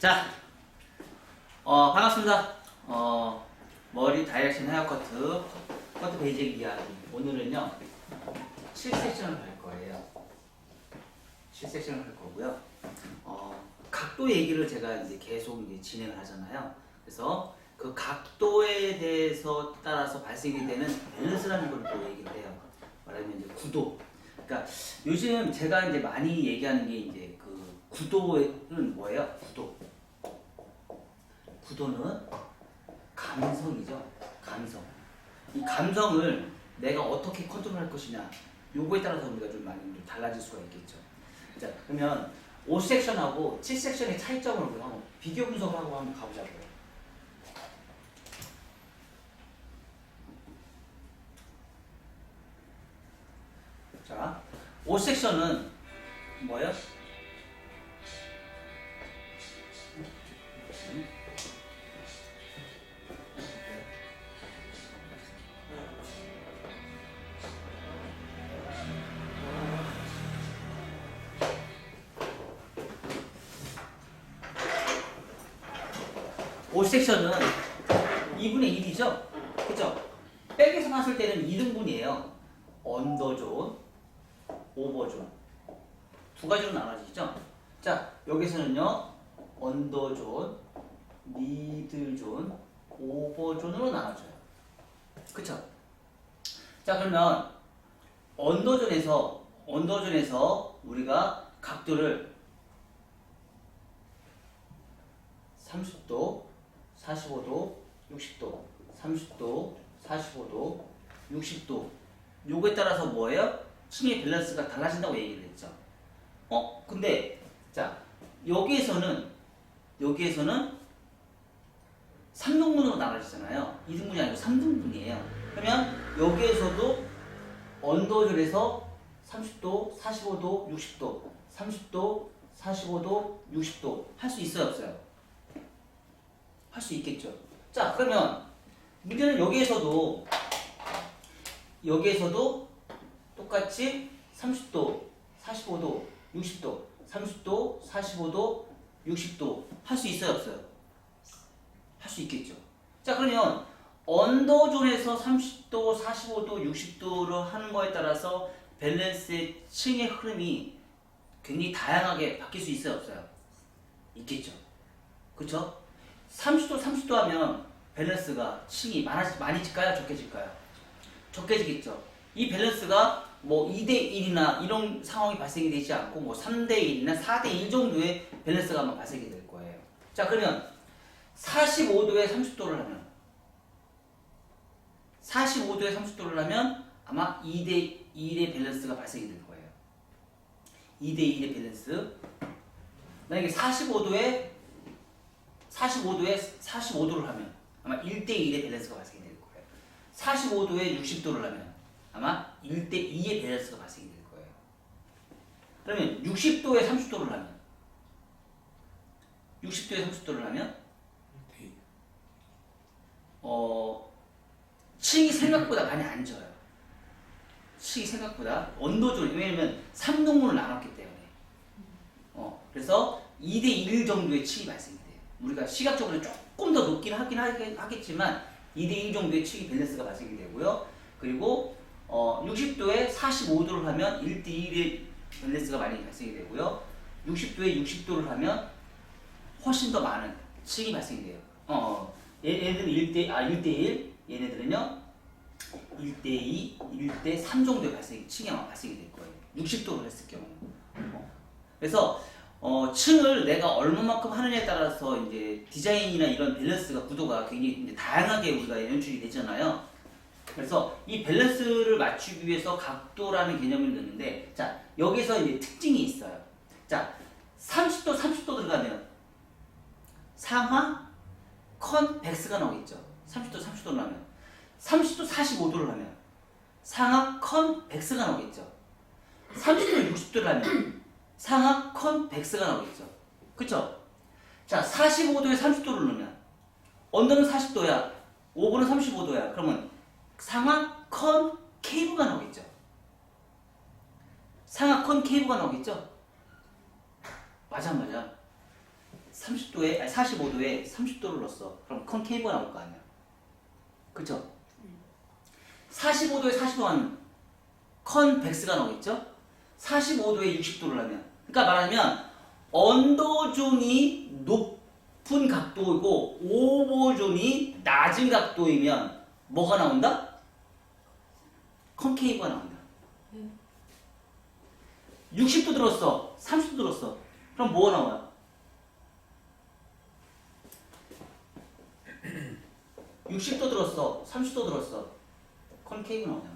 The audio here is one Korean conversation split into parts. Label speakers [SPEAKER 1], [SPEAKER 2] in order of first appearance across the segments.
[SPEAKER 1] 자, 반갑습니다. 머리 다이렉션 헤어커트, 커트 베이직 이야기. 오늘은요, 7섹션을 할 거예요. 7섹션을 할 거고요. 각도 얘기를 제가 이제 계속 이제 진행을 하잖아요. 그래서 그 각도에 대해서 따라서 발생이 되는 밸런스라는 걸 또 얘기를 해요. 말하면 이제 구도. 그러니까 요즘 제가 이제 많이 얘기하는 게 이제 그 구도는 뭐예요? 구도. 구도는 감성이죠. 감성. 이 감성을 내가 어떻게 컨트롤할 것이냐. 요거에 따라서 우리가 좀 많이 좀 달라질 수가 있겠죠. 자, 그러면 5섹션하고 7섹션의 차이점을 한번 비교 분석을 하고 한번 가보자고요. 자, 5섹션은 뭐예요? 오 섹션은 2분의 1이죠? 그죠? 백에서 봤을 때는 2등분이에요. 언더존, 오버존. 두 가지로 나눠지죠? 자, 여기서는요, 언더존, 미들존, 오버존으로 나눠져요. 그쵸? 자, 그러면 언더존에서 우리가 각도를 30도, 45도, 60도, 30도, 45도, 60도. 요거에 따라서 뭐예요? 층의 밸런스가 달라진다고 얘기를 했죠. 근데 자 여기에서는 3등분으로 나눠지잖아요. 2등분이 아니고 3등분이에요. 그러면 여기에서도 언더존에서 30도, 45도, 60도, 30도, 45도, 60도 할 수 있어요, 없어요? 할 수 있겠죠. 자, 그러면 문제는 여기에서도 똑같이 30도, 45도, 60도, 30도, 45도, 60도 할 수 있어요, 없어요? 할 수 있겠죠. 자, 그러면 언더존에서 30도, 45도, 60도를 하는 거에 따라서 밸런스의 층의 흐름이 굉장히 다양하게 바뀔 수 있어요, 없어요? 있겠죠. 그쵸? 30도 하면 밸런스가 층이 많이질까요? 적게질까요? 적게지겠죠. 이 밸런스가 뭐 2대1이나 이런 상황이 발생이 되지 않고 뭐 3대1이나 4대1 정도의 밸런스가 아마 발생이 될 거예요. 자, 그러면 45도에 30도를 하면 아마 2대1의 밸런스가 발생이 될 거예요. 2대1의 밸런스. 만약에 45도를 하면 아마 1대1의 밸런스가 발생이 될 거예요. 45도에 60도를 하면 아마 1대2의 밸런스가 발생이 될 거예요. 그러면 60도에 30도를 하면 층이 생각보다 많이 안 져요. 층이 생각보다 언더존, 왜냐면 3등분을 나눴기 때문에. 그래서 2대1 정도의 층이 발생이 돼요. 우리가 시각적으로 조금 더 높긴 하겠지만 2대1 정도의 층이 밸런스가 발생이 되고요. 그리고 60도에 45도를 하면 1대1의 밸런스가 많이 발생이 되고요. 60도에 60도를 하면 훨씬 더 많은 층이 발생이 돼요. 얘네들은 1대1, 얘네들은요 1대2, 1대3 정도의 층이 아마 발생이 될 거예요. 60도를 했을 경우. 그래서 층을 내가 얼마만큼 하느냐에 따라서 이제 디자인이나 이런 밸런스가 구도가 굉장히 이제 다양하게 우리가 연출이 되잖아요. 그래서 이 밸런스를 맞추기 위해서 각도라는 개념을 넣는데, 자, 여기서 이제 특징이 있어요. 자, 30도 들어가면 상하 컨벡스가 나오겠죠. 30도를 하면. 30도 45도를 하면 상하 컨벡스가 나오겠죠. 30도 60도를 하면 상하 컨벡스가 나오겠죠. 그쵸? 자, 45도에 30도를 넣으면 언더는 40도야, 오버는 35도야. 그러면 상하 컨케이브가 나오겠죠. 상하 컨케이브가 나오겠죠. 맞아. 30도에, 아니 45도에 30도를 넣었어. 그럼 컨케이브가 나올 거 아니야. 그쵸? 45도에 40도 하면 컨벡스가 나오겠죠? 45도에 60도를 하면. 그러니까 말하자면 언더존이 높은 각도이고 오버존이 낮은 각도이면 뭐가 나온다? 컨케이브가 나온다. 60도 들었어. 30도 들었어. 그럼 뭐가 나와요? 60도 들었어. 30도 들었어. 컨케이브 나오잖아.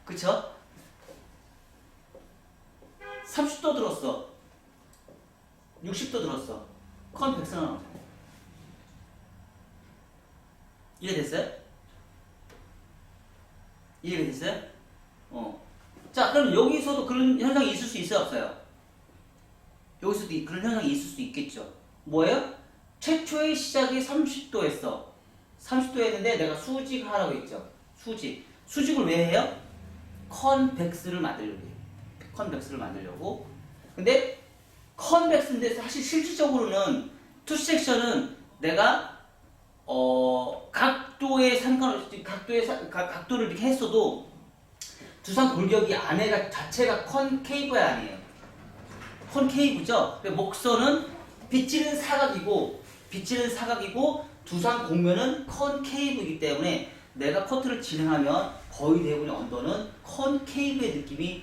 [SPEAKER 1] 그쵸? 30도 들었어. 60도 들었어. 컨벡스가 나오잖아. 이해됐어요? 이해가 됐어요? 자, 그럼 여기서도 그런 현상이 있을 수 있어요, 없어요? 여기서도 그런 현상이 있을 수 있겠죠. 뭐예요? 최초의 시작이 30도였어. 30도 했는데 내가 수직하라고 했죠. 수직을 왜 해요? 컨벡스를 만들려고 해요. 컨벡스를 만들려고. 근데 컨벡스인데 사실 실질적으로는 투 섹션은 내가 각도에 상관없이 각도를 이렇게 했어도 두상 골격이 안에가 자체가 컨케이브야 아니에요. 컨케이브죠. 목선은 빗지는 사각이고 두상 공면은 컨케이브이기 때문에 내가 커트를 진행하면 거의 대부분의 언더는 컨케이브의 느낌이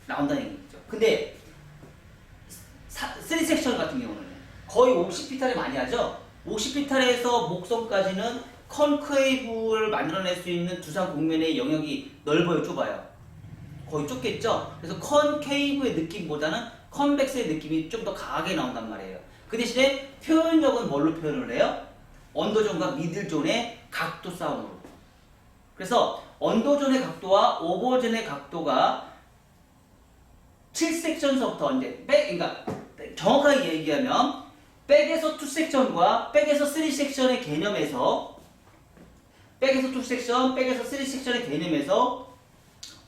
[SPEAKER 1] 나온다는 얘기죠. 근데 3섹션 같은 경우는 거의 50피탈이 많이 하죠. 50피탈에서 목선까지는 컨케이브를 만들어낼 수 있는 두상 공면의 영역이 넓어요, 좁아요? 거의 좁겠죠? 그래서 컨케이브의 느낌보다는 컨벡스의 느낌이 좀 더 강하게 나온단 말이에요. 그 대신에 표현력은 뭘로 표현을 해요? 언더존과 미들존의 각도 싸움으로. 그래서 언더존의 각도와 오버존의 각도가 7섹션서부터 이제 그러니까 정확하게 얘기하면 백에서 2섹션과 백에서 3섹션의 개념에서 백에서 2섹션, 백에서 3섹션의 개념에서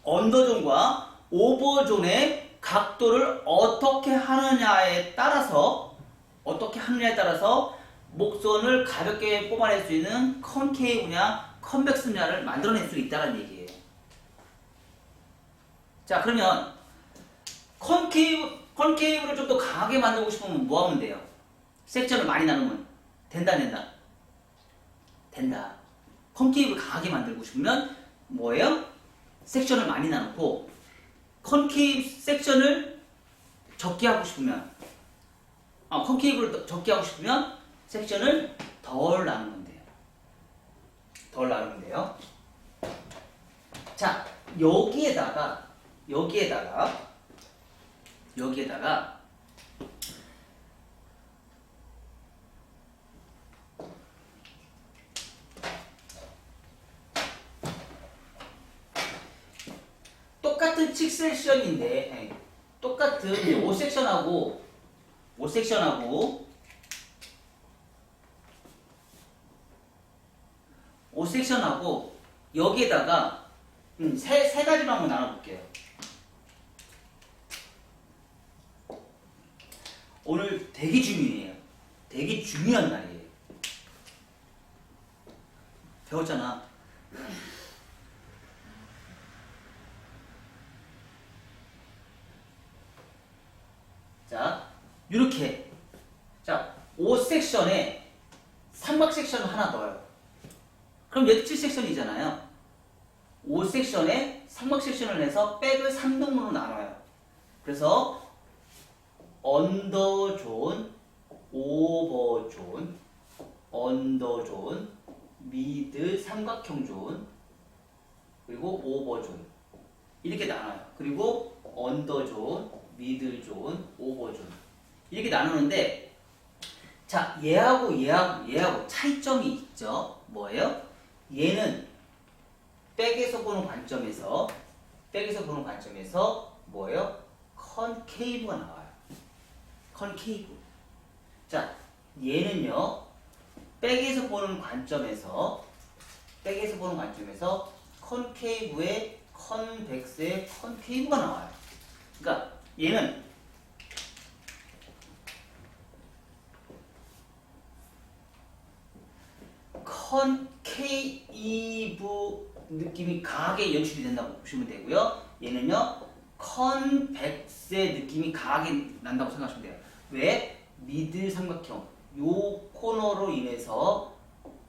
[SPEAKER 1] 언더존과 오버존의 각도를 어떻게 하느냐에 따라서 목선을 가볍게 뽑아낼 수 있는 컨케이브냐 컨벡스냐를 만들어낼 수 있다는 얘기예요. 자, 그러면 컨케이브를 좀 더 강하게 만들고 싶으면 뭐 하면 돼요? 섹션을 많이 나누면 된다. 컨케이브를 강하게 만들고 싶으면 뭐예요? 섹션을 많이 나누고 컨케이브 섹션을 적게 하고 싶으면 컨케이브를 적게 하고 싶으면 섹션을 덜 나누면 돼요. 자, 여기에다가 똑같은 6섹션인데 똑같은 5섹션하고 여기에다가 세 가지로 한번 나눠볼게요. 오늘 되게 중요한 날이에요. 배웠잖아. 자, 이렇게. 자, 5섹션에 삼각 섹션을 하나 넣어요. 그럼 얘도 7섹션이잖아요. 5섹션에 삼각 섹션을 내서 백을 3등분으로 나눠요. 그래서 언더존, 오버존, 언더존, 미드 삼각형 존, 그리고 오버존 이렇게 나눠요. 그리고 언더존, 미들존, 오버존 이렇게 나누는데 자, 얘하고 차이점이 있죠. 뭐예요? 얘는 백에서 보는 관점에서 뭐예요? 컨케이브가 나와요. 컨케이브. 자, 얘는요. 백에서 보는 관점에서 컨케이브의 컨벡스의 컨케이브가 나와요. 그러니까 얘는 컨케이브 느낌이 강하게 연출이 된다고 보시면 되고요. 얘는요 컨벡스의 느낌이 강하게 난다고 생각하시면 돼요. 왜? 미드 삼각형 요 코너로 인해서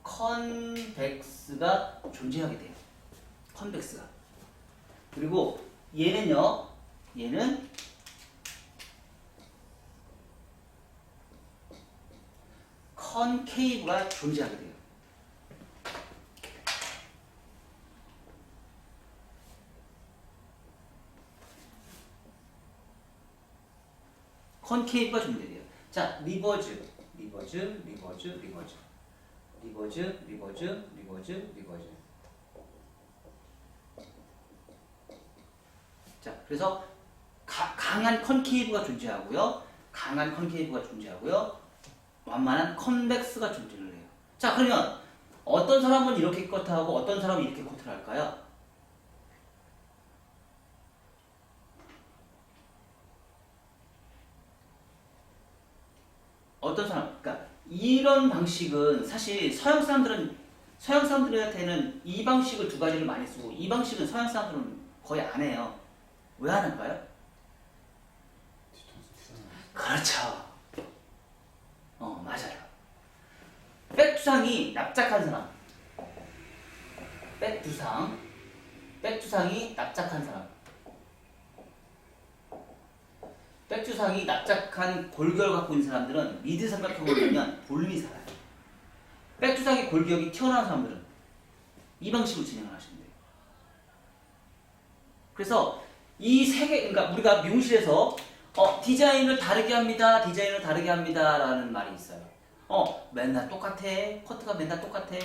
[SPEAKER 1] 컨벡스가 존재하게 돼요. 컨벡스가. 그리고 얘는요 얘는 컨케이브가 존재하게 돼요. 컨케이브가 존재돼요. 자, 리버즈. 자, 그래서 강한 컨케이브가 존재하고요. 완만한 컨벡스가 존재를 해요. 자, 그러면 어떤 사람은 이렇게 커트하고 어떤 사람은 이렇게 커트를 할까요? 어떤 사람, 그러니까 이런 방식은 사실 서양 사람들한테는 이 방식을 두 가지를 많이 쓰고 이 방식은 서양 사람들은 거의 안 해요. 왜 하는가요? 그렇죠. 맞아요. 백두상이 납작한 사람. 백두상이 납작한 사람. 백두상이 납작한 골격을 갖고 있는 사람들은 미드 삼각형으로 보면 볼륨이 살아요. 백두상의 골격이 튀어나온 사람들은 이 방식으로 진행을 하시면 돼요. 그래서 이 세 개, 그러니까 우리가 미용실에서 디자인을 다르게 합니다. 라는 말이 있어요. 맨날 똑같아. 커트가 맨날 똑같아.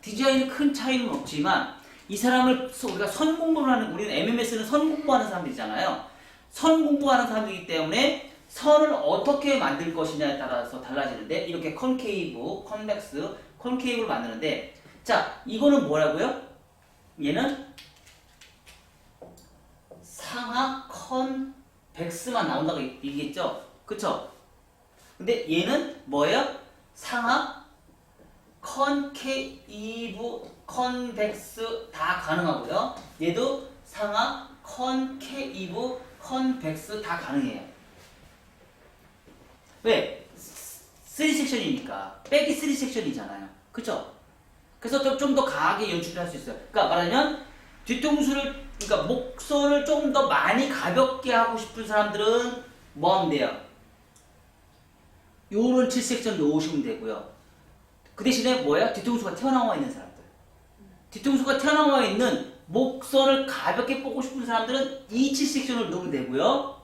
[SPEAKER 1] 디자인은 큰 차이는 없지만 이 사람을 우리가 선 공부를 하는, 우리는 MMS는 선 공부하는 사람들이잖아요. 선 공부하는 사람들이기 때문에 선을 어떻게 만들 것이냐에 따라서 달라지는데, 이렇게 컨케이브, 컨벡스, 컨케이브를 만드는데, 자, 이거는 뭐라고요? 얘는 상하 컨벡스만 나온다고 얘기했죠? 그쵸? 근데 얘는 뭐예요? 상하 컨케이브, 컨벡스 다 가능하고요. 얘도 상하 컨케이브, 컨벡스 다 가능해요. 왜? 3섹션이니까. 백이 3섹션이잖아요. 그쵸? 그래서 좀 더 강하게 연출을 할 수 있어요. 그러니까 말하면 뒤통수를, 그러니까 목선을 좀 더 많이 가볍게 하고 싶은 사람들은 뭐 하면 돼요? 요런 7섹션 놓으시면 되고요. 그 대신에 뭐야? 뒤통수가 튀어나와 있는 사람들. 뒤통수가 튀어나와 있는 목선을 가볍게 뽑고 싶은 사람들은 이 7섹션을 놓으면 되고요.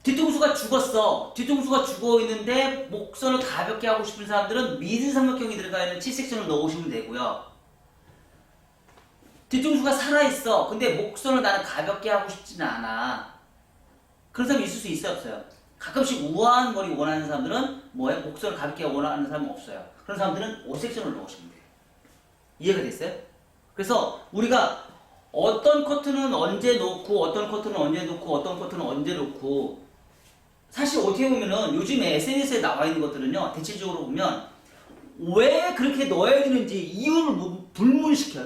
[SPEAKER 1] 뒤통수가 죽었어. 뒤통수가 죽어 있는데 목선을 가볍게 하고 싶은 사람들은 미드 삼각형이 들어가 있는 7섹션을 넣으시면 되고요. 뒤통수가 살아있어. 근데 목선을 나는 가볍게 하고 싶지는 않아. 그런 사람이 있을 수 있어요, 없어요? 가끔씩 우아한 머리 원하는 사람들은 뭐예요? 목선을 가볍게 원하는 사람은 없어요. 그런 사람들은 5섹션을 넣으시면 돼요. 이해가 됐어요? 그래서 우리가 어떤 커트는 언제 놓고 어떤 커트는 언제 놓고 어떤 커트는 언제 놓고, 사실 어떻게 보면은 요즘에 SNS에 나와 있는 것들은요, 대체적으로 보면 왜 그렇게 넣어야 되는지 이유를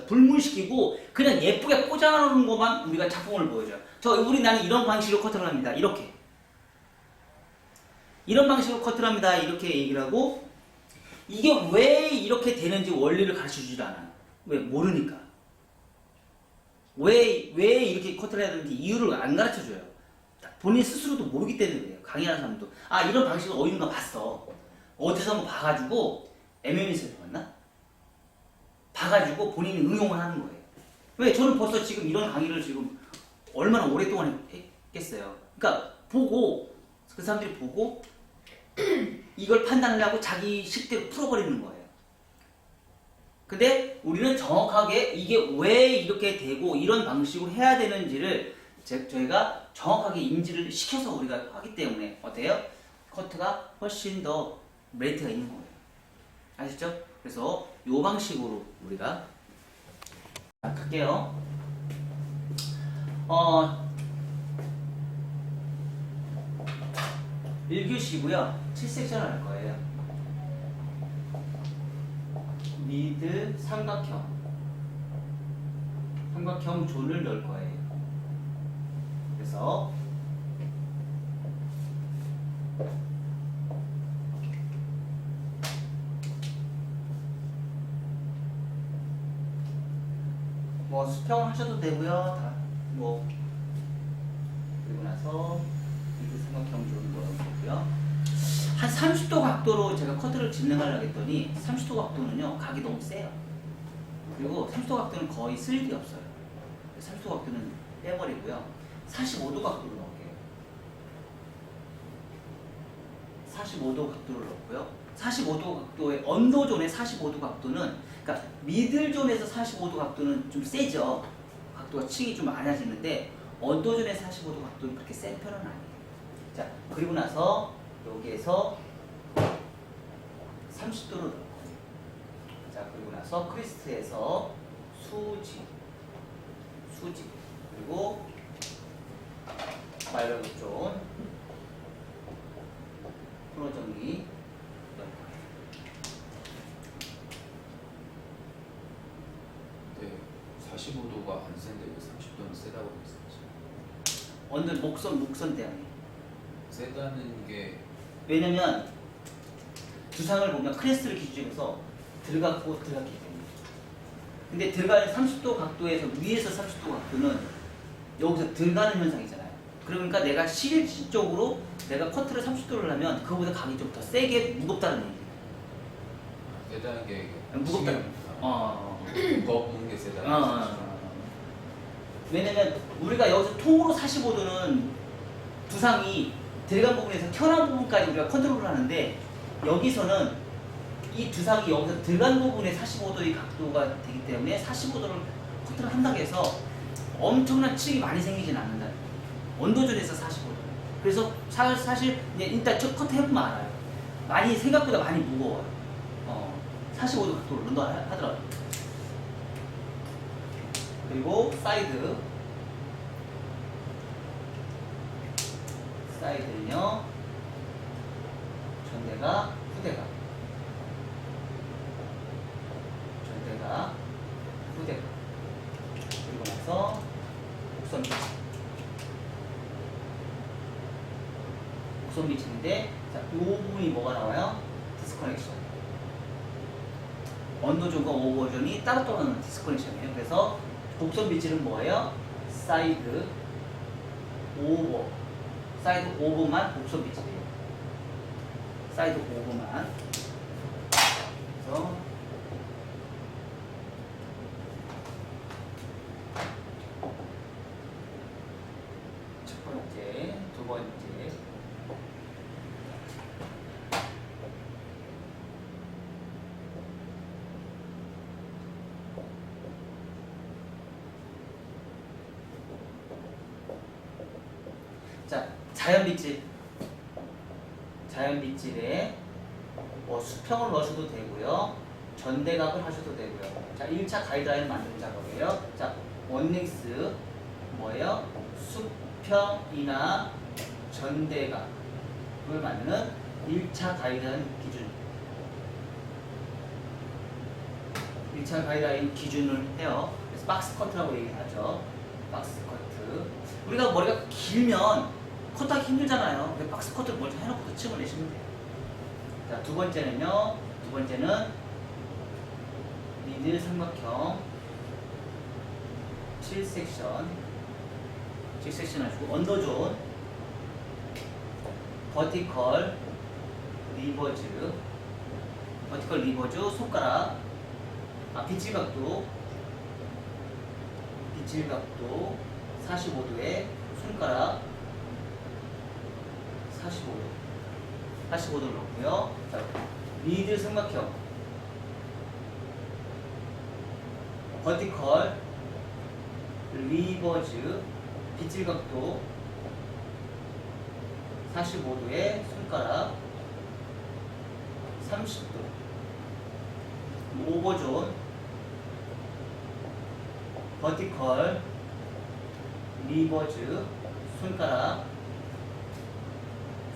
[SPEAKER 1] 불문시키고 그냥 예쁘게 꽂아놓는 것만 우리가 작품을 보여줘요. 나는 이런 방식으로 커트를 합니다. 이런 방식으로 커트를 합니다. 이렇게 얘기를 하고, 이게 왜 이렇게 되는지 원리를 가르쳐 주질 않아요. 왜? 모르니까. 왜 이렇게 커트를 해야 되는지 이유를 안 가르쳐 줘요. 본인 스스로도 모르기 때문에 그래요. 강의하는 사람도. 이런 방식을 어디선가 봤어. 어디서 한번 봐가지고, MMS에서 봤나? 봐가지고 본인이 응용을 하는 거예요. 왜? 저는 벌써 지금 이런 강의를 지금 얼마나 오랫동안 했겠어요. 그러니까 그 사람들이 보고 이걸 판단하려고 자기 식대로 풀어버리는 거예요. 근데 우리는 정확하게 이게 왜 이렇게 되고 이런 방식으로 해야 되는지를 저희가 정확하게 인지를 시켜서 우리가 하기 때문에 어때요? 커트가 훨씬 더 메리트가 있는 거예요. 아시죠? 그래서 이 방식으로 우리가 갈게요. 1교시고요. 7섹션을 할 거예요. 미드 삼각형 존을 넣을 거예요. 그래서 뭐 수평 하셔도 되고요. 다 뭐 그리고 나서 미드 삼각형 존을 넣어주고요. 한 30도 각도로 제가 커트를 진행하려고 했더니 30도 각도는요 각이 너무 세요. 그리고 30도 각도는 거의 쓸 일이 없어요. 30도 각도는 빼버리고요. 45도 각도로 넣을게요. 45도 각도를 넣고요. 45도 각도의 언더존의 45도 각도는, 그러니까 미들존에서 45도 각도는 좀 세죠. 각도가 층이 좀 많아지는데 언더존의 45도 각도는 그렇게 센 편은 아니에요. 자, 그리고 나서 여기에서 30도를 넣을 거예요. 자, 그리고 나서 크리스트에서 수직 그리고 스파이럴 존 프로 정리 넣을 거예요.
[SPEAKER 2] 네, 45도가 안 센데 왜 30도는 세다고 했었지?
[SPEAKER 1] 언더 목선 때문에.
[SPEAKER 2] 세다는 게
[SPEAKER 1] 왜냐면 두상을 보면 크레스를 기준으로 들어갔기 때문에. 근데 들어가는 30도 각도에서 위에서 30도 각도는 여기서 들어가는 현상이잖아요. 그러니까 내가 실질적으로 내가 커트를 30도를 하면 그거보다 각이 좀 더 세게 무겁다는 얘기예요.
[SPEAKER 2] 세다는 게
[SPEAKER 1] 무겁다.
[SPEAKER 2] 무겁는 게 세다는 거죠.
[SPEAKER 1] 왜냐면 우리가 여기서 통으로 45도는 두상이 들어간 부분에서 튀어나온 부분까지 우리가 컨트롤을 하는데, 여기서는 이 두상이 여기서 들어간 부분에 45도의 각도가 되기 때문에 45도를 커트를 한다고 해서 엄청난 층이 많이 생기진 않는다. 원도전에서 45도. 그래서 사실 일단 첫 커트 해보면 알아요. 생각보다 많이 무거워요. 45도 각도로 넣는다 하더라고요. 그리고 사이드는요, 전대가 후대가 그리고 나서 곡선 비치인데, 자, 이 부분이 뭐가 나와요? 디스커넥션. 언더존과 오버존이 따로 떨어지는 디스커넥션이에요. 그래서 곡선 비치는 뭐예요? 사이드 오버만 곡선 비치예요. 사이드 오버만. 그래서 첫 번째, 두 번째. 자, 자연 빗질에 뭐 수평을 넣으셔도 되고요, 전대각을 하셔도 되고요. 자, 1차 가이드라인 만드는 작업이에요. 자, 원링스 뭐예요? 수평이나 전대각을 만드는 1차 가이드라인 기준. 1차 가이드라인 기준을 해요. 그래서 박스 커트라고 얘기하죠. 박스 커트. 우리가 머리가 길면 커트하기 힘들잖아요. 그래서 박스 커트를 먼저 해놓고 층을 내시면 돼요. 자, 두 번째는 미들 삼각형 7섹션 하시고, 언더존, 버티컬 리버즈, 손가락, 빗질각도 45도에 손가락 45도를 넣고요. 자, 미들 삼각형 버티컬 리버즈, 빗질각도 45도에 손가락 30도. 오버존 버티컬 리버즈, 손가락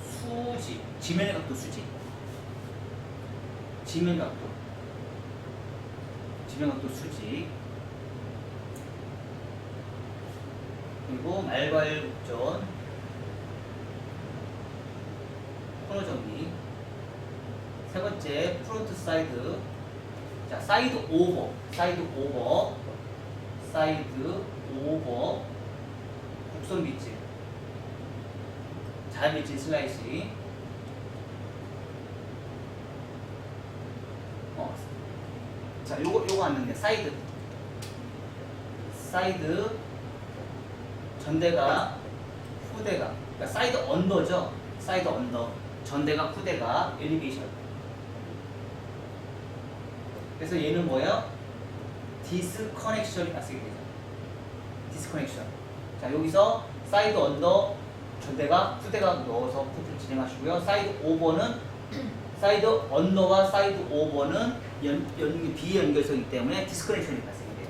[SPEAKER 1] 수직, 지면의 각도 수직, 지면 각도 진행각도 수직. 그리고 말과일 곡전, 코너 정리. 세 번째 프론트 사이드. 자, 사이드 오버, 곡선 빗질, 자연 빗질 슬라이싱. 자, 요거 왔는데 사이드 전대가 후대가, 그러니까 사이드 언더죠. 사이드 언더, 전대가 후대가 엘리베이션. 그래서 얘는 뭐예요? 디스커넥션이 발생이 되죠. 디스커넥션. 자, 여기서 사이드 언더, 전대가 후대가 넣어서 포트를 진행하시고요. 사이드 언더와 사이드 오버는 비연결성이기 때문에 디스커넥션이 발생이 돼요.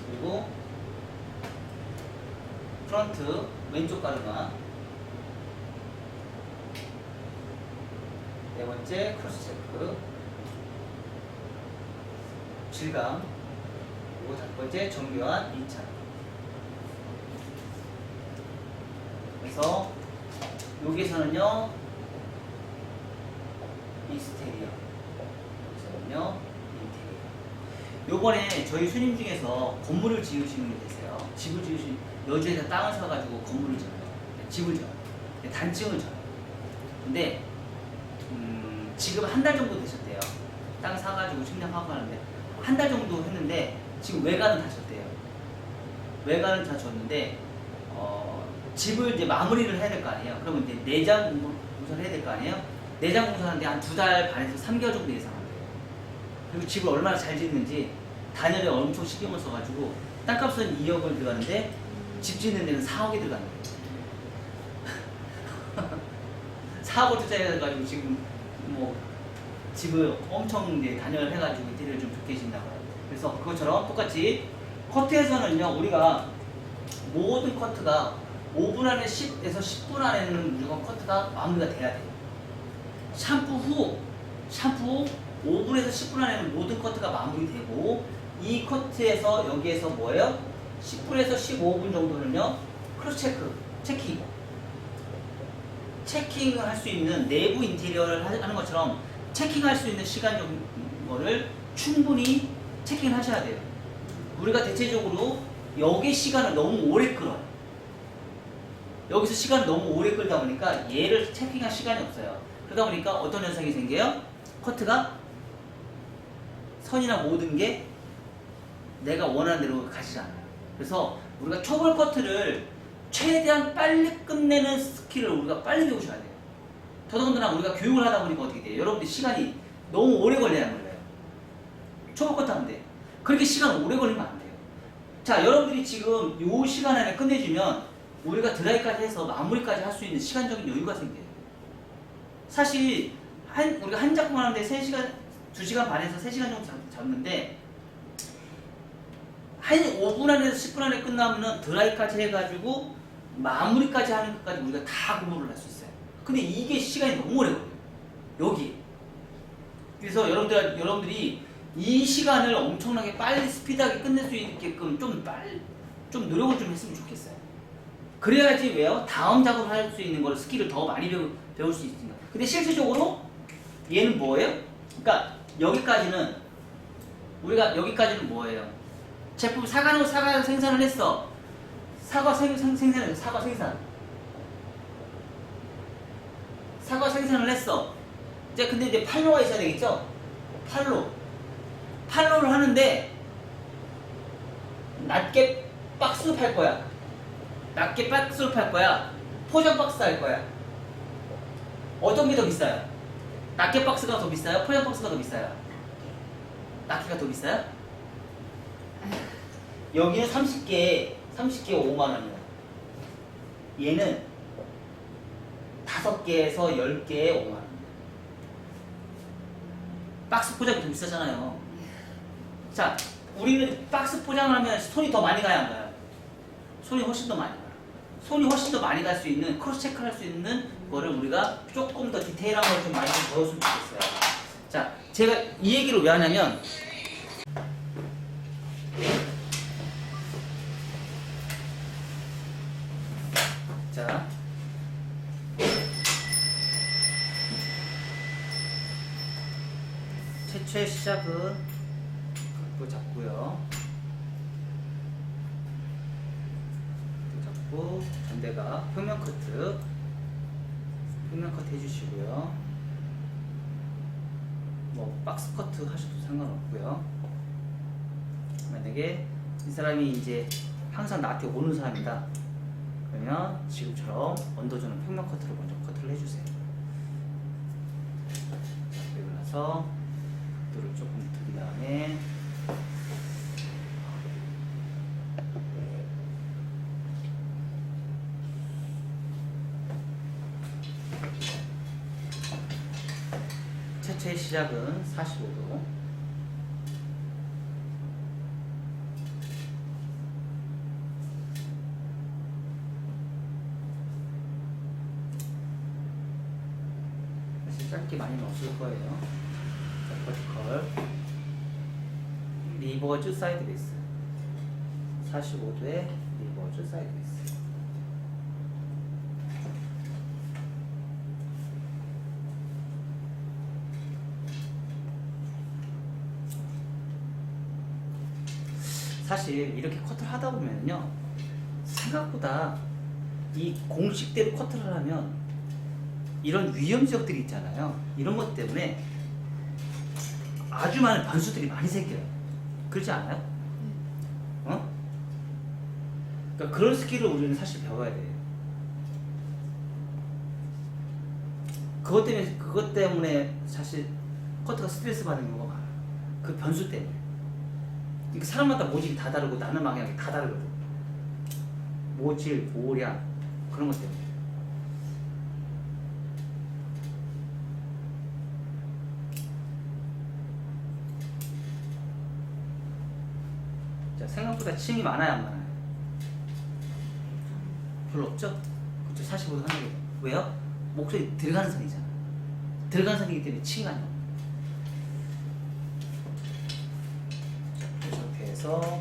[SPEAKER 1] 그리고 프런트 왼쪽 가르마. 네 번째 크로스 체크, 질감. 그리고 다섯 번째 정교한 2차. 그래서 여기서는요 익스테리어, 여기서는요 인테리어. 요번에 저희 손님 중에서 건물을 지으시는 분이 계세요. 집을 지으신, 여주에서 땅을 사가지고 건물을 지어요. 집을 지어요. 단층을 지어요. 근데 지금 한 달 정도 되셨대요. 땅 사가지고 측량하고 하는데 한 달 정도 했는데 지금 외관은 다 졌대요. 외관은 다 졌는데 집을 이제 마무리를 해야 될 거 아니에요. 그러면 이제 내장 공사를 해야 될 거 아니에요. 내장 공사하는데 한 2달 반에서 3개월 정도 예상한대요. 그리고 집을 얼마나 잘 짓는지 단열에 엄청 신경을 써가지고 땅값은 2억을 들어가는데 집 짓는 데는 4억이 들어가는 거예요. 4억을 투자해가지고 지금 뭐 집을 엄청 이제 단열을 해가지고 인테리어를 좀 좋게 짓나봐요. 그래서 그것처럼 똑같이 커트에서는요, 우리가 모든 커트가 5분 안에 10에서 10분 안에는 무조건 커트가 마무리가 돼야 돼요. 샴푸 후 5분에서 10분 안에는 모든 커트가 마무리되고, 이 커트에서 여기에서 뭐예요? 10분에서 15분 정도는요 크로스 체킹을 할 수 있는, 내부 인테리어를 하는 것처럼 체킹할 수 있는 시간 정도를 충분히 체킹을 하셔야 돼요. 우리가 대체적으로 여기 시간을 너무 오래 끌어요. 여기서 시간을 너무 오래 끌다 보니까 얘를 체킹할 시간이 없어요. 그러다 보니까 어떤 현상이 생겨요? 커트가 선이나 모든 게 내가 원하는 대로 가지 않아요. 그래서 우리가 초벌 커트를 최대한 빨리 끝내는 스킬을 우리가 빨리 배우셔야 돼요. 더더군다나 우리가 교육을 하다 보니까 어떻게 돼요? 여러분들 시간이 너무 오래 걸려야 걸려요. 초벌 커트 하는데 그렇게 시간 오래 걸리면 안 돼요. 자, 여러분들이 지금 이 시간 안에 끝내주면 우리가 드라이까지 해서 마무리까지 할 수 있는 시간적인 여유가 생겨요. 사실 우리가 한 작품 하는데 3시간, 2시간 반에서 3시간 정도 잡는데 한 5분 안에서 10분 안에 끝나면은 드라이까지 해가지고 마무리까지 하는 것까지 우리가 다 구분을 할 수 있어요. 근데 이게 시간이 너무 오래 걸려요. 여기. 그래서 여러분들이 이 시간을 엄청나게 빨리 스피드하게 끝낼 수 있게끔 좀 노력을 좀 했으면 좋겠어요. 그래야지 왜요? 다음 작업을 할 수 있는 걸 스킬을 더 많이 배울 수 있습니다. 근데 실질적으로 얘는 뭐예요? 그러니까 여기까지는 뭐예요? 제품 사과 생산을 했어. 사과 생산을 했어. 이제 근데 이제 판로가 있어야 되겠죠? 판로를 하는데 낮게 박스로 팔 거야. 포장 박스 할 거야. 어떤 게 더 비싸요? 낱개 박스가 더 비싸요? 포장 박스가 더 비싸요? 낱개가 더 비싸요? 여기는 30개 5만 원이야. 얘는 5개에서 10개에 5만 원. 박스 포장이 더 비싸잖아요. 자, 우리는 박스 포장을 하면 손이 더 많이 가야 안 가요? 손이 훨씬 더 많이 가요. 손이 훨씬 더 많이 갈 수 있는, 크로스 체크를 할 수 있는 거를 우리가 조금 더 디테일한 걸 좀 많이 좀 배웠으면 좋겠어요. 자, 제가 이 얘기를 왜 하냐면 자, 최초의 시작은 각도 잡고요. 잡고 전대가 평면 커트 해주시고요. 뭐 박스 커트 하셔도 상관없고요. 만약에 이 사람이 이제 항상 나한테 오는 사람이다. 그러면 지금처럼 언더존은 평면 커트로 먼저 커트를 해주세요. 그리고 나서 각도를 조금 든 다음에 최초의 시작은 45도. 사실 짧게 많이는 없을 거예요. 자, 버티컬 리버즈 사이드 베이스 45도의 리버즈 사이드 베이스. 사실 이렇게 커트를 하다 보면요, 생각보다 이 공식대로 커트를 하면 이런 위험 지역들이 있잖아요. 이런 것 때문에 아주 많은 변수들이 많이 생겨요. 그렇지 않아요? 어? 그러니까 그런 스킬을 우리는 사실 배워야 돼요. 그것 때문에 사실 커트가 스트레스 받는 경우가 많아요. 그 변수 때문에. 그러니까 사람마다 모질이 다 다르고 나는 방향이 다 다르거든. 모질, 모량 그런 것 때문에. 자, 생각보다 층이 많아요, 안 많아요? 별로 없죠? 그쵸, 45도 하는 게. 왜요? 목소리 들어가는 선이잖아. 들어가는 선이기 때문에 층이 많이 나요. 이렇게 해서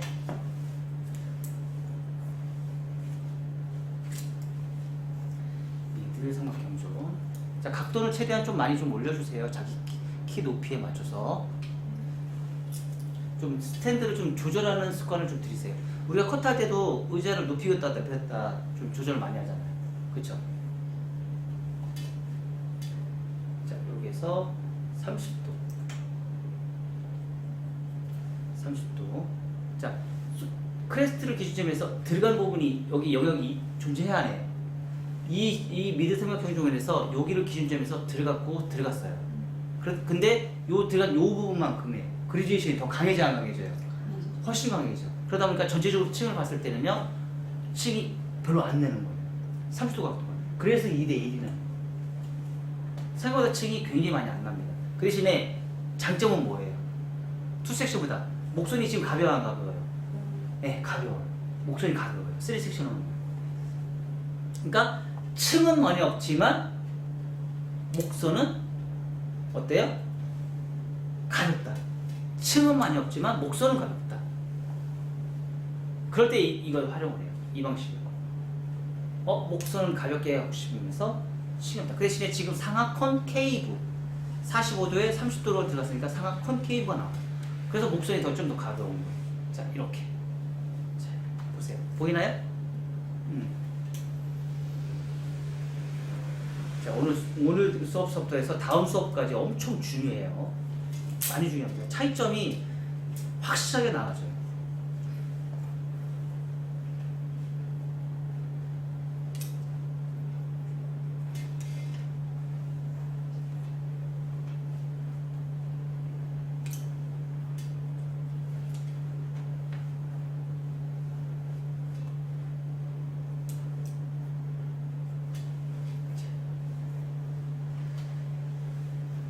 [SPEAKER 1] 미들 삼각형조. 자, 각도는 최대한 좀 많이 좀 올려주세요. 자기 키 높이에 맞춰서. 좀 스탠드를 좀 조절하는 습관을 좀 들이세요. 우리가 컷할 때도 의자를 높이었다 내렸다 좀 조절 많이 하잖아요. 그쵸? 자, 여기에서 30도. 자, 크레스트를 기준점에서 들어간 부분이 여기 영역이 존재해야 하네요. 이 미드 삼각형 중에서 여기를 기준점에서 들어갔고 들어갔어요. 근데 요 들어간 요 부분만큼의 그리지에이션이 더 강해져 안 강해져요? 훨씬 강해져. 그러다 보니까 전체적으로 층을 봤을 때는요, 층이 별로 안 내는 거예요. 30도 각도가. 그래서 2대 1이는 생각보다 층이 굉장히 많이 안 납니다. 그 대신에 장점은 뭐예요? 투섹션보다 목선이 지금 가벼워 안 가벼워요? 네, 가벼워요. 목선이 가벼워요. 3섹션은. 그러니까 층은 많이 없지만 목선은 어때요? 가볍다. 층은 많이 없지만 목선은 가볍다. 그럴 때 이걸 활용을 해요. 이 방식으로. 목선은 가볍게 하고 싶으면서 층이 없다. 그 대신에 지금 상하 컨케이브 45도에 30도로 들어갔으니까 상하 컨케이브가 나와요. 그래서 목선이 좀 더 가벼운 거예요. 자, 이렇게. 자, 보세요. 보이나요? 자, 오늘 수업부터 해서 다음 수업까지 엄청 중요해요. 많이 중요합니다. 차이점이 확실하게 나와져요.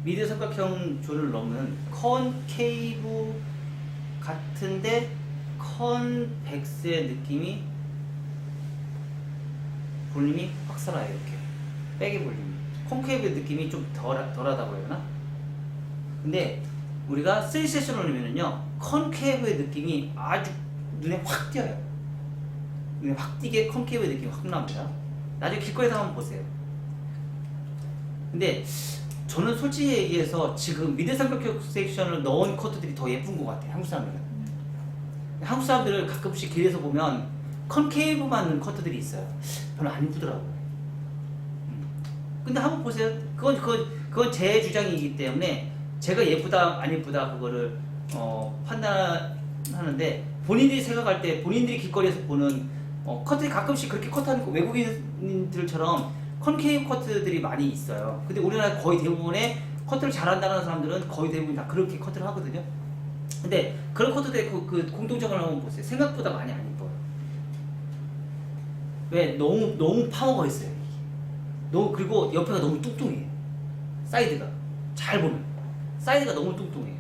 [SPEAKER 1] 미드 삼각형 조를 넘는 컨케이브 같은데 컨벡스의 느낌이 볼륨이 확 살아요. 이렇게 백의 볼륨이. 콘케이브의 느낌이 좀 덜하다고 해야 되나? 근데 우리가 3세션을 넣으면은요 컨케이브의 느낌이 아주 눈에 확 띄어요. 눈에 확 띄게 컨케이브의 느낌이 확 납니다. 나중에 길거리에서 한번 보세요. 근데 저는 솔직히 얘기해서 지금 미드 삼각형 섹션을 넣은 커트들이 더 예쁜 것 같아요. 한국 사람들은. 한국 사람들을 가끔씩 길에서 보면 컨케이브만 넣은 커트들이 있어요. 별로 안 이쁘더라고요. 근데 한번 보세요. 그건 제 주장이기 때문에 제가 예쁘다 안 예쁘다 그거를 판단하는데, 본인들이 생각할 때 본인들이 길거리에서 보는 커트들이 가끔씩 그렇게 커트하는 외국인들처럼 컨케이브 커트들이 많이 있어요. 근데 우리나라 거의 대부분의 커트를 잘한다는 사람들은 거의 대부분 다 그렇게 커트를 하거든요. 근데 그런 커트들의 그 공통점을 한번 보세요. 생각보다 많이 안 이뻐요. 왜? 너무 파워가 있어요. 그리고 옆에가 너무 뚱뚱해요. 사이드가 잘 보면 사이드가 너무 뚱뚱해요.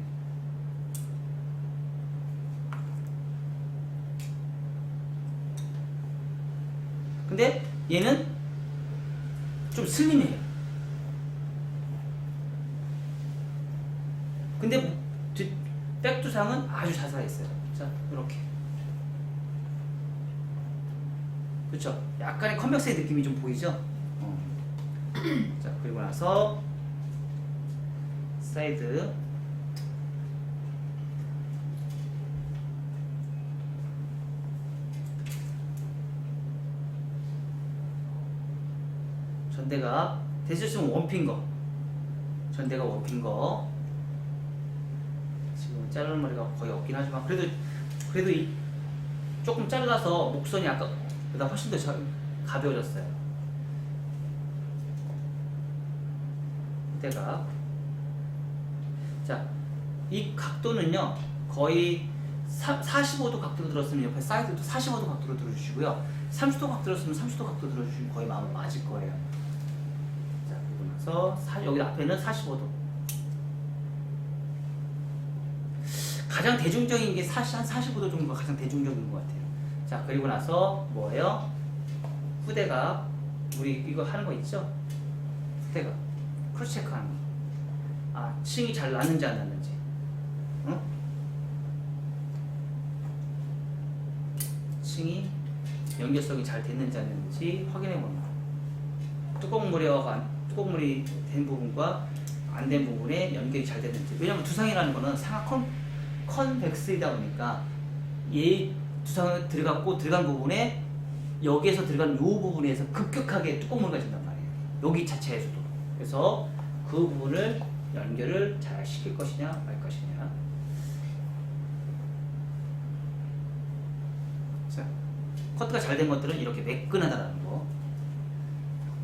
[SPEAKER 1] 근데 얘는 좀 슬림해요. 근데 백두상은 아주 자살했어요. 자, 이렇게. 그렇죠? 약간의 컨벡스의 느낌이 좀 보이죠? 자, 그리고 나서 사이드. 전대가 대셨으면 원핑거. 전대가 원핑거. 지금 자르는 머리가 거의 없긴 하지만 그래도 조금 잘라서 목선이 아까보다 훨씬 더 가벼워졌어요. 때가. 자, 이 각도는요 거의 45도 각도로 들었으면 옆에 사이드도 45도 각도로 들어주시고요, 30도 각도로 들었으면 30도 각도 들어주시면 거의 마음 맞을 거예요. 자, 그리고 나서 여기 앞에는 45도. 가장 대중적인 게 한 45도 정도가 가장 대중적인 것 같아요. 자, 그리고 나서 뭐예요? 후대가 우리 이거 하는 거 있죠? 후대가 크로스 체크하는 거. 아, 층이 잘 났는지 안 났는지. 응? 층이 연결성이 잘 됐는지 안 됐는지 확인해 보는 거. 뚜껑물이 된 부분과 안 된 부분에 연결이 잘 됐는지. 왜냐면 두상이라는 거는 상하 컨벡스이다 보니까 얘 두상을 들어간 부분에 여기에서 들어간 요 부분에서 급격하게 뚜껑물이 된단 말이에요. 여기 자체에서도. 그래서 그 부분을 연결을 잘 시킬 것이냐 말 것이냐. 자, 커트가 잘 된 것들은 이렇게 매끈하다는 거.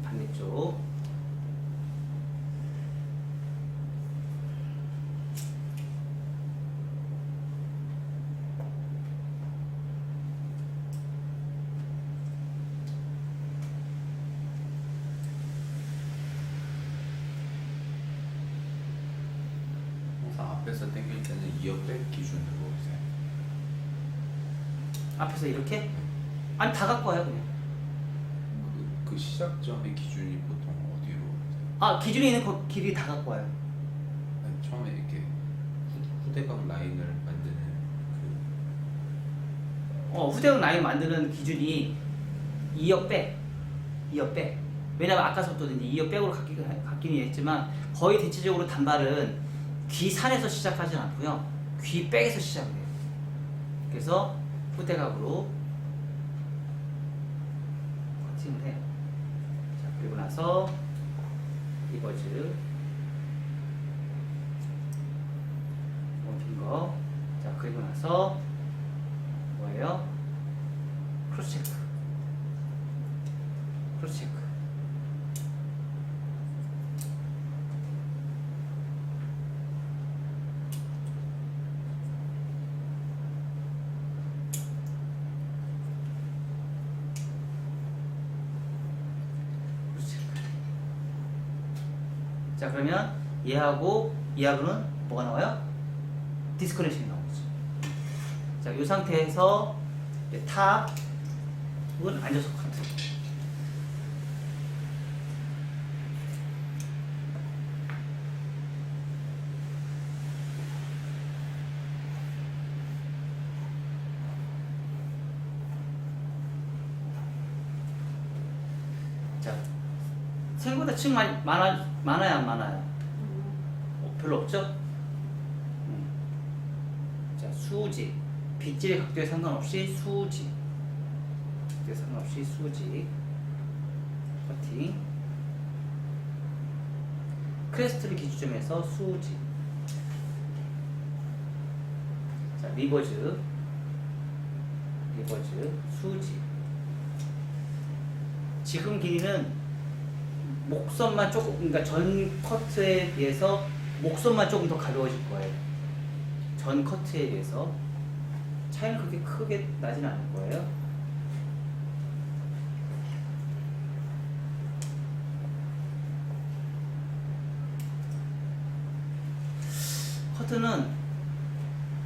[SPEAKER 1] 반대쪽.
[SPEAKER 2] 앞에서 당길 때는 200 기준으로 보세요.
[SPEAKER 1] 앞에서 이렇게? 아니, 다 갖고 와요 그냥.
[SPEAKER 2] 그 시작점의 기준이 보통 어디로 보세요?
[SPEAKER 1] 아, 기준에 있는 그 길이 다 갖고 와요.
[SPEAKER 2] 아니, 처음에 이렇게 후대각 라인을 만드는
[SPEAKER 1] 후대각 라인 만드는 기준이 2역 백. 왜냐면 아까서부터 이제 2역 백으로 갖기는 했지만 거의 대체적으로 단발은 귀 산에서 시작하지 않고요, 귀 백에서 시작해요. 그래서 후대각으로 커팅을 해요. 자, 그리고 나서 리버즈 원핀 거. 자, 그리고 나서 뭐예요? 크로스 체크. 자, 그러면 얘하고는 뭐가 나와요? 디스커넥션이 나오죠. 자, 이 상태에서 탑은 앉아서 카트. 자, 생각보다 층 많아요, 안 많아요? 별로 없죠? 자, 수직. 빗질의 각도에 상관없이 수직. 각도에 상관없이 수직. 커팅. 크레스트를 기준점에서 수직. 자, 리버즈, 수직. 지금 길이는 목선만 조금, 그러니까 전 커트에 비해서 목선만 조금 더 가벼워질 거예요. 전 커트에 비해서 차이는 그렇게 크게 나진 않을 거예요. 커트는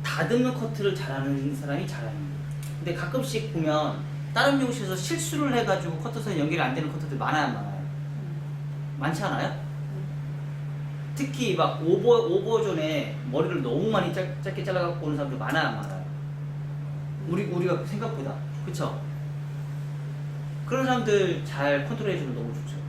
[SPEAKER 1] 다듬는 커트를 잘하는 사람이 잘하는 거예요. 근데 가끔씩 보면 다른 미용실에서 실수를 해가지고 커트선이 연결이 안 되는 커트들 많아요, 안 많아요? 많지 않아요? 특히 막 오버존에 머리를 너무 많이 짧게 잘라갖고 오는 사람들 많아요, 안 많아요? 우리가 생각보다. 그쵸? 그런 사람들 잘 컨트롤해주면 너무 좋죠.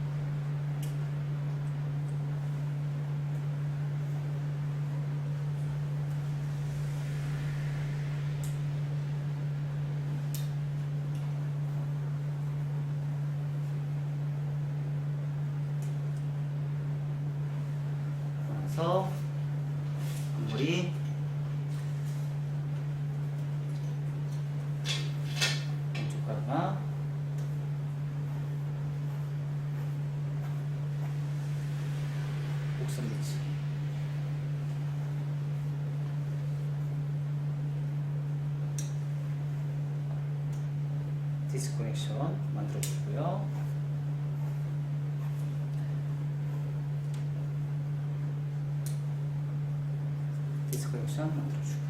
[SPEAKER 1] 그래서 앞머리 왼쪽 가르마 목선 밑이 디스커넥션 만들어주고요. 디스커넥션 만들어주고.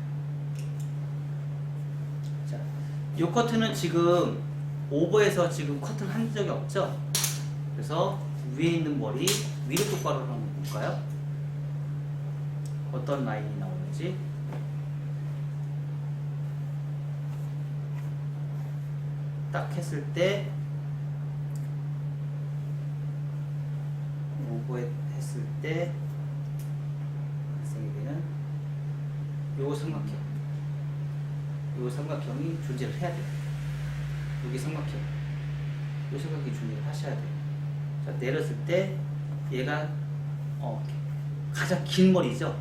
[SPEAKER 1] 자, 이 커트는 지금 오버해서 지금 커트를 한 적이 없죠? 그래서 위에 있는 머리 위로 똑바로 한번 볼까요? 어떤 라인이 나오는지. 딱 했을 때 오버했을 때 발생이 되는 요 삼각형이 존재를 해야 돼요. 여기 삼각형, 요 삼각형이 존재를 하셔야 돼요. 자, 내렸을 때 얘가 가장 긴 머리죠.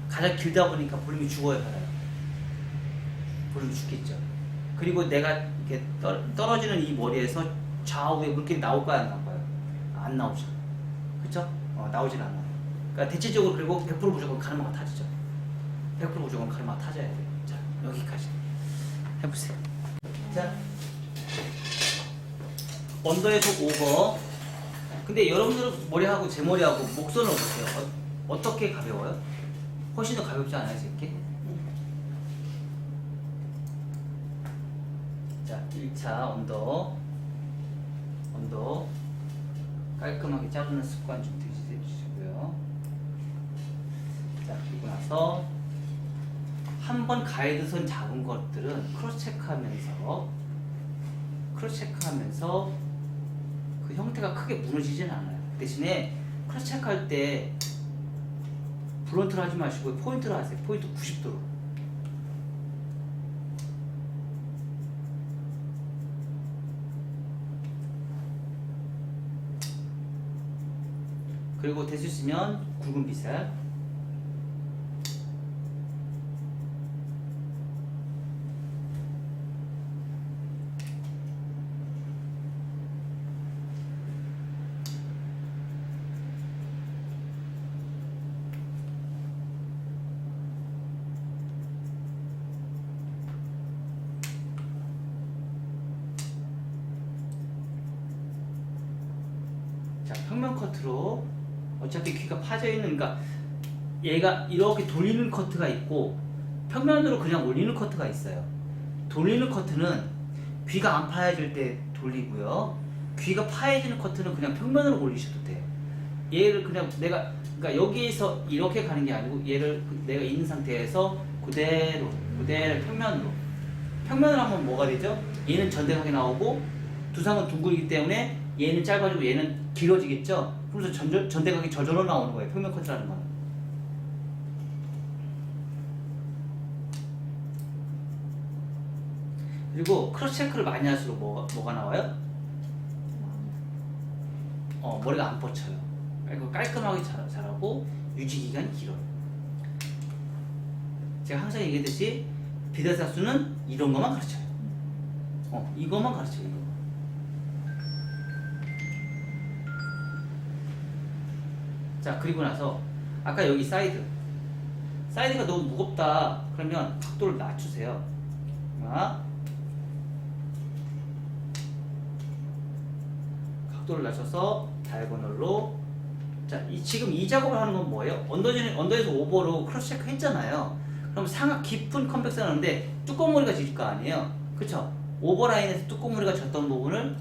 [SPEAKER 1] 가장 길다 보니까 볼륨이 죽어요, 바다요. 볼륨이 죽겠죠. 그리고 내가 이렇게 떨어지는 이 머리에서 좌우에 물길이 나올까요, 안 나올까요? 안 나오죠. 그쵸? 나오진 않아요. 그러니까 대체적으로 그리고 100% 무조건 가르마가 타지죠. 100% 무조건 가르마가 타져야 돼요. 자, 여기까지 해보세요. 자, 언더에서 오버. 근데 여러분들 머리하고 제 머리하고 목선을 보세요. 어떻게 가벼워요? 훨씬 더 가볍지 않아요, 이렇게? 자, 1차 언더 깔끔하게 자르는 습관 좀 들이해 주시고요. 자, 그리고 나서 한번 가이드선 잡은 것들은 크로스 체크하면서 그 형태가 크게 무너지진 않아요. 대신에 크로스 체크할 때 브론트를 하지 마시고 포인트를 하세요. 포인트 90도로. 그리고 될 수 있으면 굵은 빗살. 자, 평면 커트로 어차피 귀가 파져있는, 그러니까 얘가 이렇게 돌리는 커트가 있고 평면으로 그냥 올리는 커트가 있어요. 돌리는 커트는 귀가 안 파여질 때 돌리고요. 귀가 파여지는 커트는 그냥 평면으로 올리셔도 돼요. 얘를 그냥 그러니까 여기에서 이렇게 가는 게 아니고 얘를 내가 있는 상태에서 그대로 평면으로 하면 뭐가 되죠? 얘는 전대각이 나오고 두상은 둥글이기 때문에 얘는 짧아지고 얘는 길어지겠죠? 그래서 전대각이 저절로 나오는 거예요. 평면 커트라는 거는. 그리고 크로스 체크를 많이 할수록 뭐가 나와요? 머리가 안 뻗쳐요. 그리고 깔끔하게 자라고 유지 기간이 길어요. 제가 항상 얘기했듯이 비대사수는 이런 것만 가르쳐요. 이것만 가르쳐요. 이거. 자, 그리고 나서 아까 여기 사이드가 너무 무겁다 그러면 각도를 낮추세요. 각도를 낮춰서 다이아고널로. 자, 지금 이 작업을 하는 건 뭐예요? 언더에서 오버로 크로스 체크 했잖아요. 그럼 상하 깊은 컨벡션 하는데 뚜껑머리가 질 거 아니에요. 그쵸? 오버라인에서 뚜껑머리가 졌던 부분을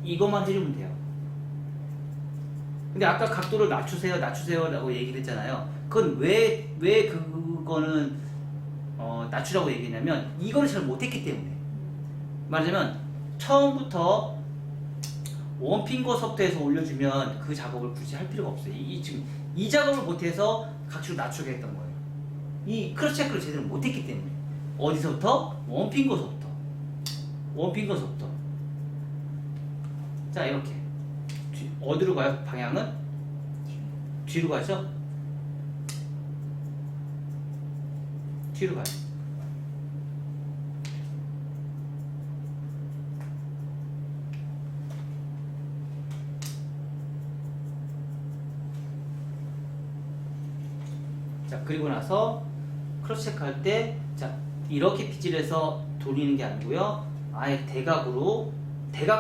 [SPEAKER 1] 이것만 해주면 돼요. 근데 아까 각도를 낮추세요 라고 얘기를 했잖아요. 그건 왜 그거는 낮추라고 얘기했냐면 이거를 잘 못했기 때문에. 말하자면 처음부터 원핑거서부터 해서 올려주면 그 작업을 굳이 할 필요가 없어요. 지금 이 작업을 못해서 각도를 낮추게 했던 거예요. 이 크로스 체크를 제대로 못했기 때문에. 어디서부터? 원핑거서부터. 자, 이렇게 어디로 가요? 방향은? 뒤로 가죠? 뒤로 가요. 자, 그리고 나서 크로스 체크 할 때, 자, 이렇게 빗질해서 돌리는 게 아니고요. 아예 대각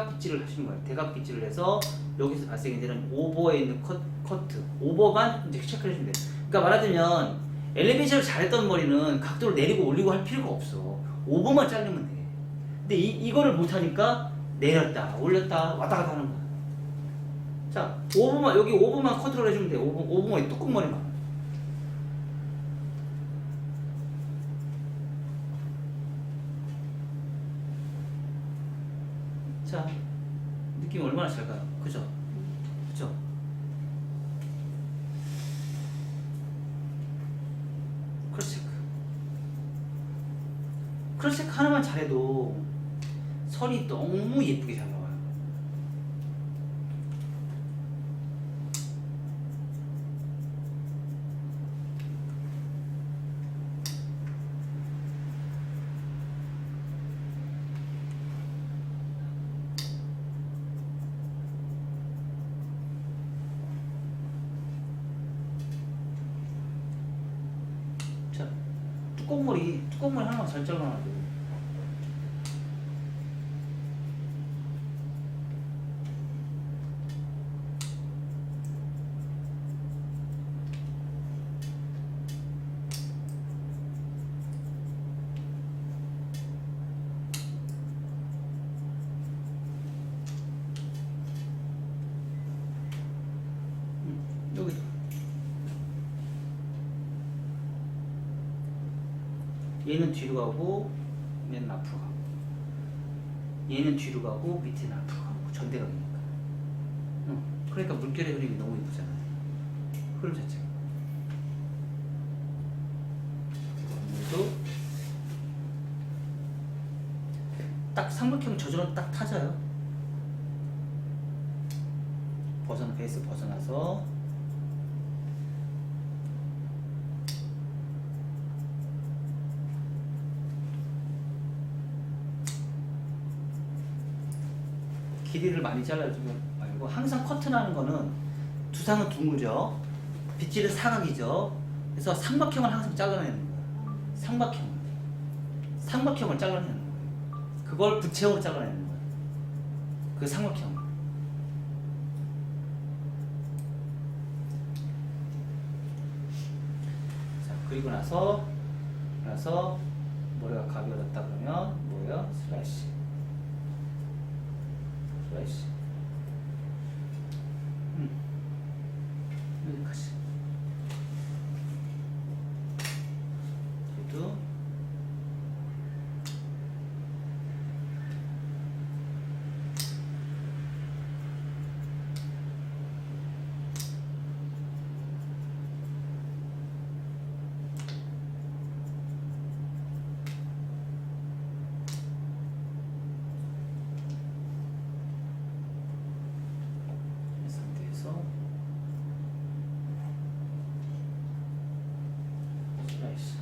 [SPEAKER 1] 빗질을 하시는 거예요. 대각 빗질을 해서 여기서 발생이 되는 오버에 있는 커트, 오버만 이제 체크를 해주면 돼요. 그러니까 말하자면 엘리베이션을 잘했던 머리는 각도를 내리고 올리고 할 필요가 없어. 오버만 자르면 돼. 근데 이거를 못하니까 내렸다, 올렸다, 왔다 갔다 하는 거야. 자, 여기 오버만 컨트롤 해주면 돼. 오버만 뚜껑머리만. 자, 느낌 얼마나 잘 가요? 그죠? 크로스 체크 하나만 잘해도 선이 너무 예쁘게 잘 나와요. 자, 뚜껑머리 하나만 잘 잘라놔도. 여기도. 얘는 뒤로 가고 얘는 앞으로 가고, 얘는 뒤로 가고 밑에는 앞으로 가고, 전대각이니까. 그러니까 물결의 흐름이 너무 예쁘잖아요. 흐름 자체가. 그래도 딱 삼각형 저절로 딱 타져요. 베이스 벗어나서 길이를 많이 잘라주지 말고, 항상 커트라는 거는 두상은 둥글죠, 빗질은 사각이죠. 그래서 삼각형을 항상 잘라내는 거예요. 삼각형을 잘라내는 거예요. 그걸 부채형으로 잘라내는 거예요. 그 삼각형. 자, 그리고 나서 머리가 가벼워졌다 그러면 뭐예요? 슬라이시. 여기까지. 그래도 슬라이스.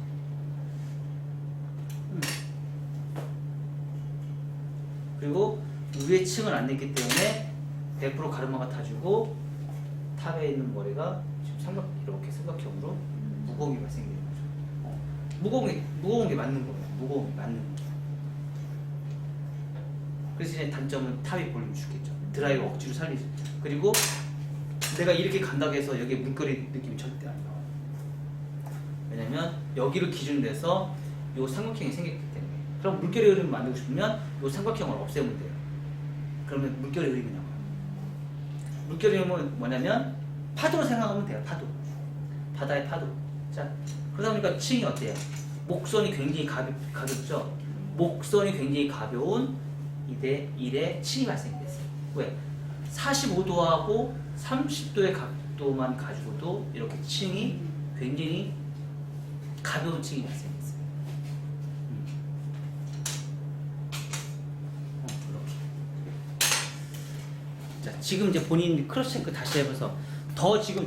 [SPEAKER 1] 그리고 위에 층을 안 냈기 때문에 100% 가르마가 타주고 탑에 있는 머리가 지금 이렇게 삼각형으로 무거운 게 발생되는 거죠. 무거운 게 맞는 거예요. 무거운 게 맞는 거. 그래서 이제 단점은 탑이 볼륨 죽겠죠. 드라이브 억지로 살리죠. 그리고 내가 이렇게 간다고 해서 여기에 물결이 느낌이 절대 안 나와요. 왜냐면 여기를 기준으로 해서 요 삼각형이 생겼기 때문에. 그럼 물결의 흐름을 만들고 싶으면 요 삼각형을 없애면 돼요. 그러면 물결의 흐름이 나와요. 물결의 흐름은 뭐냐면 파도로 생각하면 돼요. 파도. 바다의 파도. 자, 그러다 보니까 층이 어때요? 목선이 굉장히 가볍죠? 목선이 굉장히 가벼운 2대 1의 층이 발생이 됐어요. 왜? 45도하고 30도의 각도만 가지고도 이렇게 층이 굉장히 가벼운 층이 발생했어요. 이렇게. 자, 지금 이제 본인 크로스 체크 다시 해봐서 더 지금